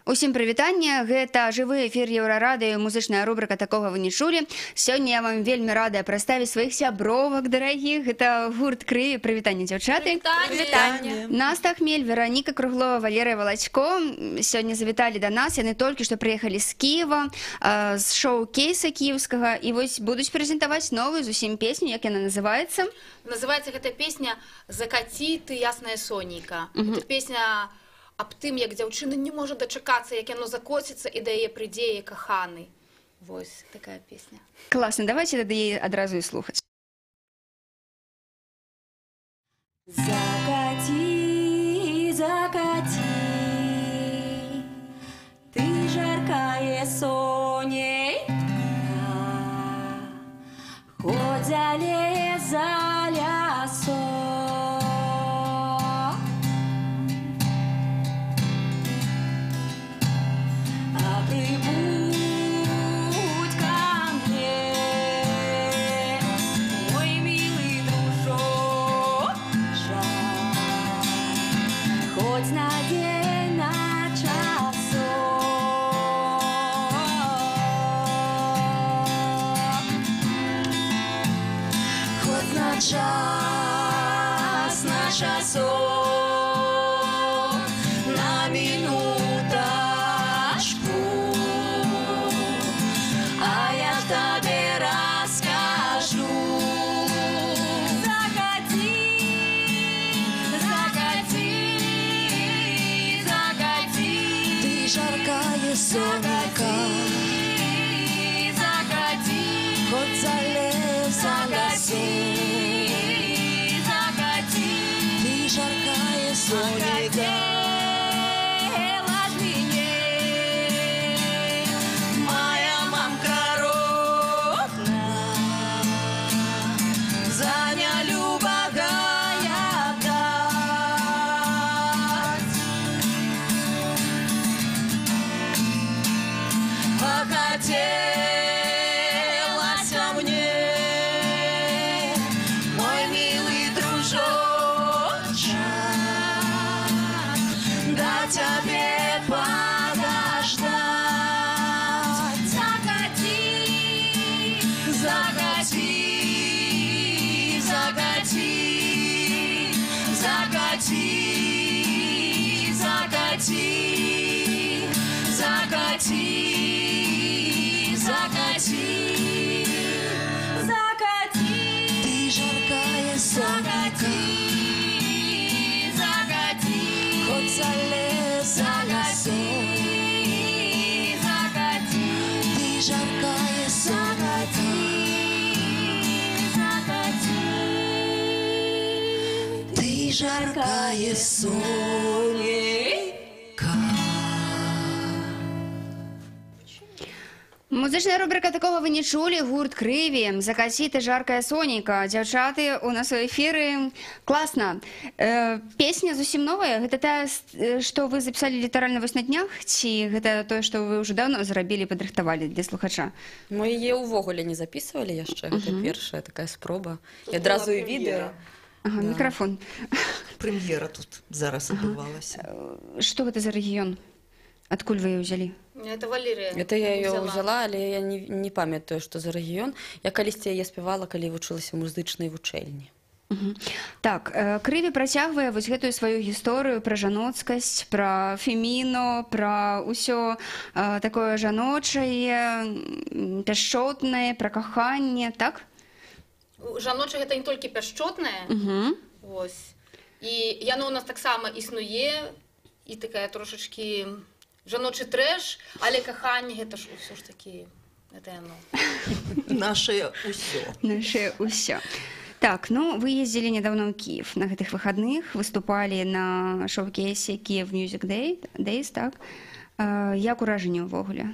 Усім прывітанне, гэта жывы эфір Еўрарадыё, музычная рубрика «Такога вы не чулі». Сёння я вам вельмі радая прадставіць сваіх сябровак дарагіх. Гэта гурт «Крыві». Прывітанне, дзяўчаты. Прывітанне. Наста Хмель, Вераніка Круглова, Валерыя Валачко. Сёння завіталі да нас. Яны толькі што прыехалі з Кіева, з шоу-кейса кіеўскага. І вось будуць прэзентаваць новую зусім песню, як яна называецца? Называецца гэта песня «Закаці ты ясная сонейка». Гэта песня аб тым, як дзяўчына не можа дачакацца, як яно закоціцца і да яе прыйдзе яе каханы. Вось такая песня. Класна, давайте тады яе адразу і слухаць. Закати, закати, ты жаркая сонейка, хоть зале за лясом. Хоть на день, на часок, хоть на час, на часок, на минуточку, а я тебе расскажу. Жаркая сонейка, хоть залез за лесом. Ты жаркая сонейка, моя мамка родная, заня любая дать. Хотелось мне, мой милый дружочек, да тебе подождать. Закати, закати, закати, закати, закати, закати. Закати, закати, ты жаркая сонейка, закати, хоть залез за лесом. Закати, ты жаркая сонейка, закати, ты жаркая сонейка. Музычная рубрика «Такого вы не чулі», гурт «Крыві», «Закаці ты жаркая сонейка». Дзяўчаты, у нас у эфіры. Класна. Песня зусім новая. Гэта тая, што вы запісалі літаральна вось на днях? Ці гэта тое, што вы ўжо даўно зрабілі, падрыхтавалі для слухача? Мы яе ўвогуле не запісвалі яшчэ. Гэта першая такая спроба. І адразу і відэо. Ага, мікрафон. Прэм'ера тут зараз адбывалася. Што гэта за рэгіён? Адкуль вы яе ўзялі? Это Валерия. Это я ее взяла, але я не памятаю, што за рэгіён. Я калісьці яе спявала, калі вучылася ў музычнай вучэльні. Так, «Крыві» працягвае вось гэтую сваю гісторыю пра жаноцкасць, пра феміно, пра ўсё такое жаночае, пяшчотнае, пра каханне, так? Жаночае гэта не толькі пяшчотнае, вось. І яно у нас таксама існуе, і такая трошачкі жаночы трэш, але каханне гэта ж ўсё ж такі, гэта яно. Нашае ўсё. Нашае ўсё. Так, ну, вы ездзілі нядаўна ў Кіев на гэтых выхадных, выступалі на шоу-кейсе Kyiv Music Days, так? Як уражанне ўвогуле?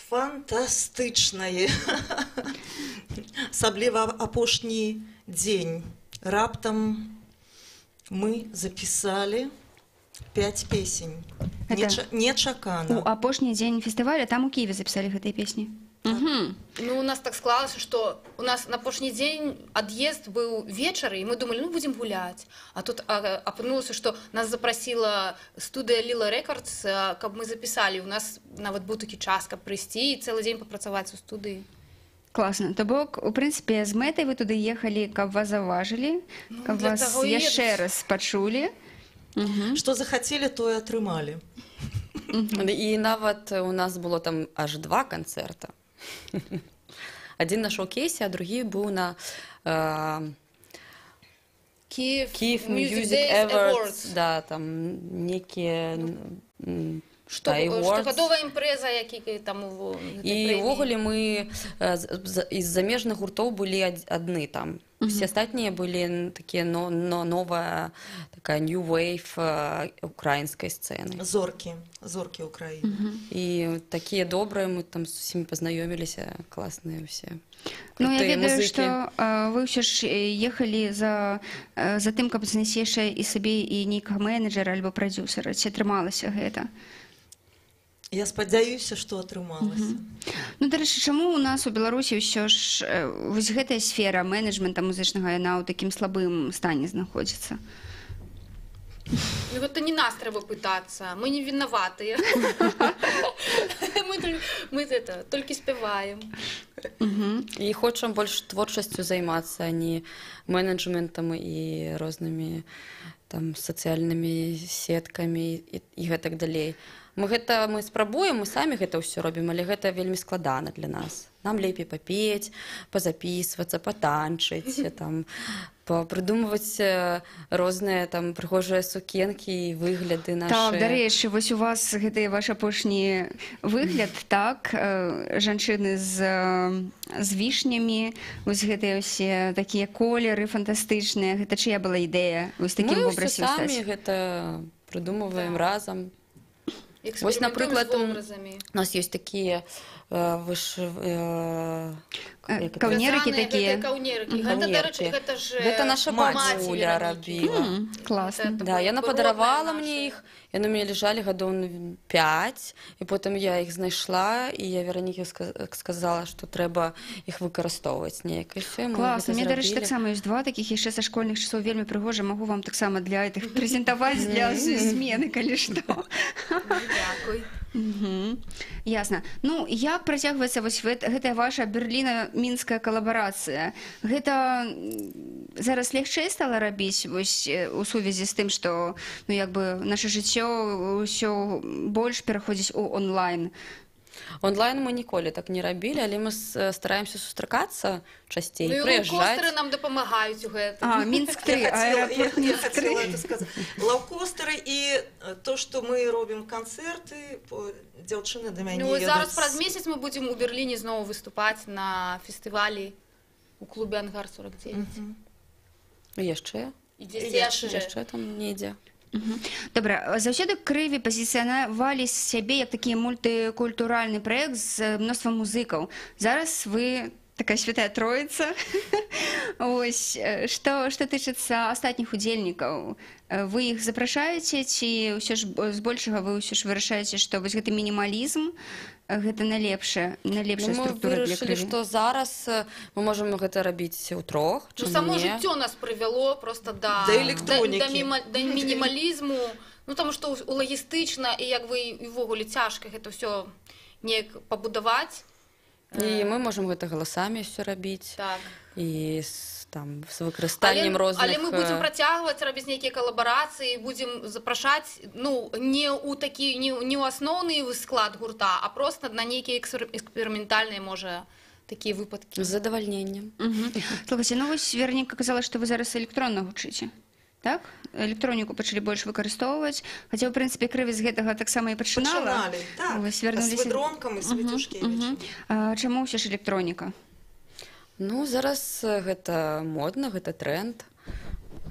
Фантастычнае. Асабліва апошні дзень. Раптам мы запісалі 5 песень. Нечакана. У апошні дзень фестываля там у Киеве запісалі гэтыя песні? Ну, у нас так склалася, што у нас на апошні дзень ад'езд быў вечар, і мы думалі, ну, будзем гуляць. А тут апынулася, што нас запрасіла студыя Lila Records, каб мы запісалі. У нас нават быў такі час, каб прыйсці і цэлы дзень папрацаваць у студыі. Класна. То бок, у прынцыпе, з мэтай вы туды ехалі, каб вас заўважылі, каб для вас таго і яшчэ едуць. раз пачулі. Што захацелі, тое атрымалі. І нават у нас было там аж 2 канцэрта. Адзін на шоу-кейсе, а другі быў на Kyiv Music Awards. Да, там некія Штогадовая імпрэза, які там у І ўвогуле мы з замежных гуртоў былі адны там. Все астатнія былі такія новая такая new wave украінскай сцэны. Зоркі Украіны. І такія добрыя, мы там з усімі пазнаёміліся, класныя ўсе. Ну, я крутыя ведаю, музыкі. што вы ўсё ж ехалі за тым, каб знайсці яшчэ і сабе і нейкага менеджера альбо прадзюсера. Ці атрымалася гэта? Я спадзяюся, што атрымалася. Ну, дарэчы, чаму у нас у Беларусі ўсё ж вось гэтая сфера менеджмента музычнага, яна ў такім слабым стане знаходзіцца? Ну, гэта не нас трэба пытацца, мы не вінаватыя. Мы толькі спяваем. І хочам больш творчасцю займацца, а не менеджментам і рознымі там сацыяльнымі сеткамі і гэтак далей. Мы спрабуем, мы самі гэта ўсё робім, але гэта вельмі складана для нас. Нам лепей папець, пазапісвацца, патанчыць, там, прыдумваць розныя там прыгожыя сукенкі і выгляды нашы. Так, дарэчы, вось у вас гэты ваш апошні выгляд, так, жанчыны з вішнямі, вось гэтыя ўсе такія колеры фантастычныя. Гэта чыя была ідэя вось такім Мы вобразе ўсе самі стаць? гэта прыдумваем разам. Вось, Эксперыментуем напрыклад, з вобразамі. у нас ёсць такія Каўнерыкі такія. Каўнерыкі. Гэта, дарэчы, гэта ж Гэта наша маці бабуля Веранікі. рабіла. Класна. Это Да, было яна роднае падаравала наше. мне іх, яны у мяне ляжалі гадоў 5, і потым я іх знайшла, і я Веранікі сказала, што трэба іх выкарыстоўваць неяк. І всё, мы Класна. гэта Мне, дарэчы, зрабілі. таксама ёсць 2 такіх яшчэ са школьных часоў вельмі прыгожа. Магу вам таксама для гэтых прэзентаваць для змены, калі што. Дякуй. Ясна. Ну, як працягваецца вось гэтая ваша Берліна-мінская калабарацыя? Гэта зараз лягчэй стала рабіць вось у сувязі з тым, што ну як бы наша жыццё ўсё больш пераходзіць у онлайн. Онлайн мы ніколі так не рабілі, але мы стараемся сустракацца часцей, Ну і прыязджаць. лоукостеры нам дапамагаюць у гэтым. Мінск-3, Я аэрапорт хотела Мінск-3. это сказать. Лоукостеры і то, што мы робім канцэрты, дзяўчыны да мяне Ну, зараз едуць. праз месяц мы будзем у Берліне зноwu выступаць на фестывалі у клубе Ангар 49. І яшчэ? І дзесь І Яшчэ там недзе. Добра, заўсёды крыві пазіцыянавалі сябе як такі мультыкультуральны праект з мноствам музыкаў. Зараз вы такая святая троіца. Ось, што тычыцца астатніх удзельнікаў, вы іх запрашаеце ці ўсё ж збольшага вы ўсё ж вырашаеце, што вось гэты мінімалізм гэта найлепшая Мы структура для вырашылі, крыві? што зараз мы можам гэта рабіць утрох, Ну, чаму само не? жыццё нас прывяло просто да Да электронікі. да мінімалізму. Ну, таму што лагістычна і як вы і ўвогуле цяжка гэта ўсё неяк пабудаваць. І мы можам гэта галасамі ўсё рабіць. Так. І там з выкарыстаннем розных... Але мы будзем працягваць рабіць нейкія калабарацыі, будзем запрашаць, ну, не ў такі, не ў асноўны склад гурта, а проста на нейкія эксперыментальныя, можа, такія выпадкі. З задавальненнем. Слухайце, ну вось Вераніка казала, што вы зараз электронна гучыце. Так? Электроніку пачалі больш выкарыстоўваць. Хаця, ў прынцыпе, крыві з гэтага таксама і пачынала. Пачыналі, так. Вось З вярнуліся. Выдронкам і з Вітюшкевічам. Чаму ўсё ж электроніка? Ну, зараз гэта модна, гэта тренд,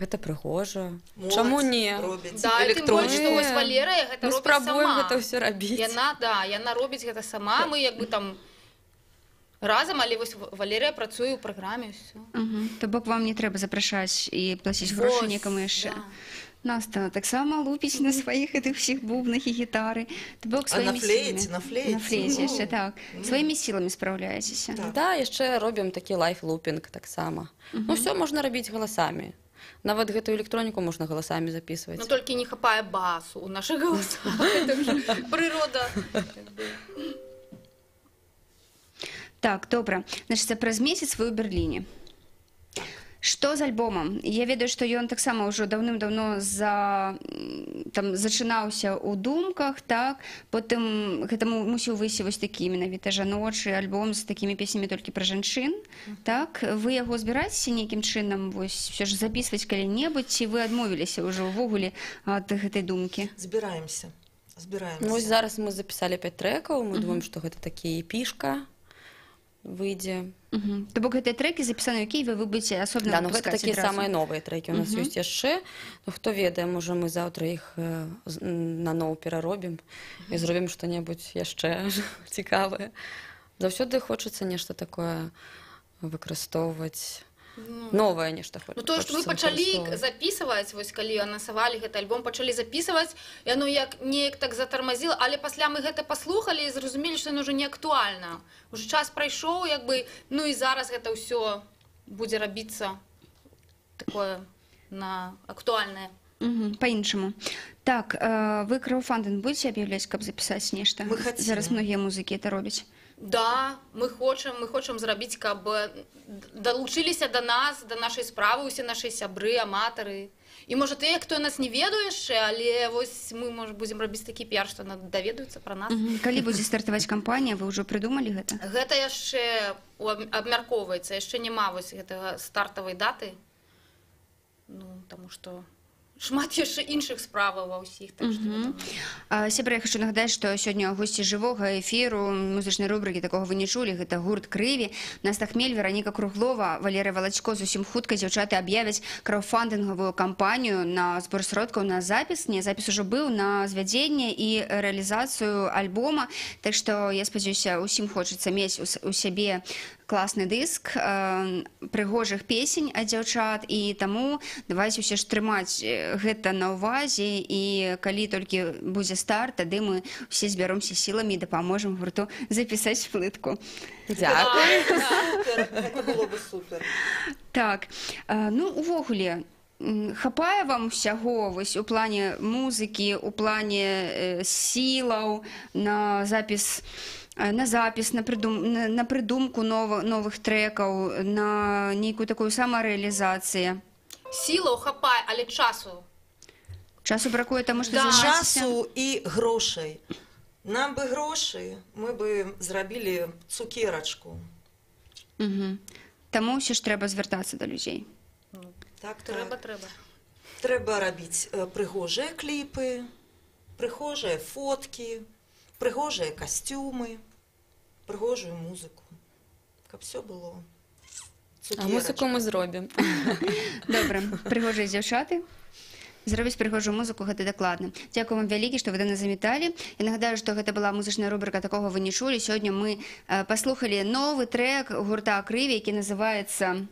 гэта прыгожа. Моладзь Чаму не? робіць Да, і тым больш, што электроніку. вось Валерыя гэта Мы робіць спрабуем сама. гэта ўсё рабіць. Яна робіць гэта сама, мы як бы там разам, але вось Валерыя працуе ў праграме, ўсё. То бок вам не трэба запрашаць і плаціць грошы некаму яшчэ. Да. Наста таксама лупіць на сваіх гэтых усіх бубнах і гітары. То бок А на сваімі флейце, сіламі. на флейце. На флейце Ну, яшчэ, так. Сваімі сіламі спраўляецеся. Так. Да, яшчэ робім такі лайф-лупінг таксама. Ну, ўсё можна рабіць галасамі. Нават гэтую электроніку можна галасамі запісваць. Но только не хапае басу у наших голосах. Это уже природа. Так, добра. Значыць, праз месяц вы ў Берліне. Што з альбомам? Я ведаю, што ён таксама ўжо даўным-даўно зачынаўся ў думках, так? Потым гэта мусіў выйсці вось такі менавіта жаночы альбом з такімі песнямі толькі пра жанчын, так? Вы яго збіраецеся нейкім чынам вось ўсё ж запісваць калі-небудзь, ці вы адмовіліся ўжо ўвогуле ад гэтай думкі? Збіраемся. Ну, вось зараз мы запісалі 5 трэкаў, мы думаем, што гэта такі эпішка выйдзе. То бок гэтыя трэкі запісаны ў Кіеве, вы будзеце асобна Да, ну гэта выпускаць такія адразу? самыя новыя трэкі у нас ёсць яшчэ. Ну, хто ведае, можа мы заўтра іх наноў пераробім і зробім што-небудзь яшчэ цікавае. Заўсёды хочацца нешта такое выкарыстоўваць. Новае нешта хочацца. Ну, то, што вы пачалі запісваць, вось калі анансавалі гэты альбом, пачалі запісваць, і оно як неяк так затармазіла, але пасля мы гэта паслухалі і зразумелі, што яно ўжо не актуальна. Уже час прайшоў, як бы, ну і зараз гэта ўсё будзе рабіцца такое на актуальнае. Па-іншаму. Так, вы краўдфандинг будзеце аб'яўляць, каб запісаць нешта? Мы хацелі. Зараз многія музыкі это робяць. Да, мы хочам зрабіць, каб далучыліся да нас, да нашай справы усе нашы сябры, аматары. І можа тыя, хто нас не ведае яшчэ, але вось мы можа будзем рабіць такі піар, што даведаюцца пра нас. Калі будзе стартаваць кампанія, вы ўжо прыдумалі гэта? Гэта яшчэ абмяркоўваецца, яшчэ няма вось гэтага стартавай даты. Ну, таму што шмат яшчэ іншых справаў ва ўсіх, так што... Сябра, я хочу нагадаць, што сёння ў госці жывога эфіру музычнай рубрыкі «Такога вы не чулі», гэта гурт «Крыві». Наста Хмель, Вераніка Круглова, Валерыя Валачко. Зусім хутка дзяўчаты аб'явяць краўдфандынгавую кампанію на збор сродкаў на запіс. Не, запіс ужо быў на звядзенне і рэалізацыю альбома. Так што, я спадзяюся, усім хочацца мець у сябе класны дыск прыгожых песень ад дзяўчат, і таму давайце ўсе ж трымаць гэта на ўвазе, і калі толькі будзе старт, тады мы ўсе збяромся сіламі і дапаможам гурту запісаць плытку. Дзякуй. Гэта было бы супер. Так, ну, увогуле, хапае вам усяго вось у плане музыкі, у плане сілаў на запіс, на прыдумку новых трэкаў, на нейкую такую самарэалізацыю? Сілаў хапае, але часу. Часу бракуе, таму што Да. займаецеся? Часу і грошай. Нам бы грошы, мы бы зрабілі цукерачку. Таму ўсё ж трэба звяртацца да людзей. Так, Трэба. Трэба рабіць прыгожыя кліпы, прыгожыя фоткі, прыгожыя касцюмы, прыгожую музыку. Каб все было. А музыку мы зробім. Добра, прыгожыя дзяўчаты зробіць прыгожую музыку, гэта дакладна. Дзякую вам вялікі, што вы да нас завіталі. Я нагадаю, што гэта была музычная рубрыка «Такога вы не чулі». Сёння мы паслухалі новы трэк гурта «Крыві», які называецца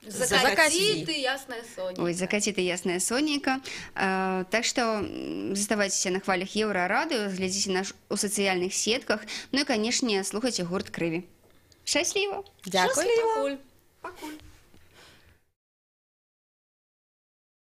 Закаці ты, ясная сонейка. «Ой, закаці ты, ясная сонейка». Так што заставайцеся на хвалях Еўрарадыё, глядзіце нас у сацыяльных сетках, ну і, канешне, слухайце гурт «Крыві». Шчасліва! Дзякуй. Шчасліва. Пакуль.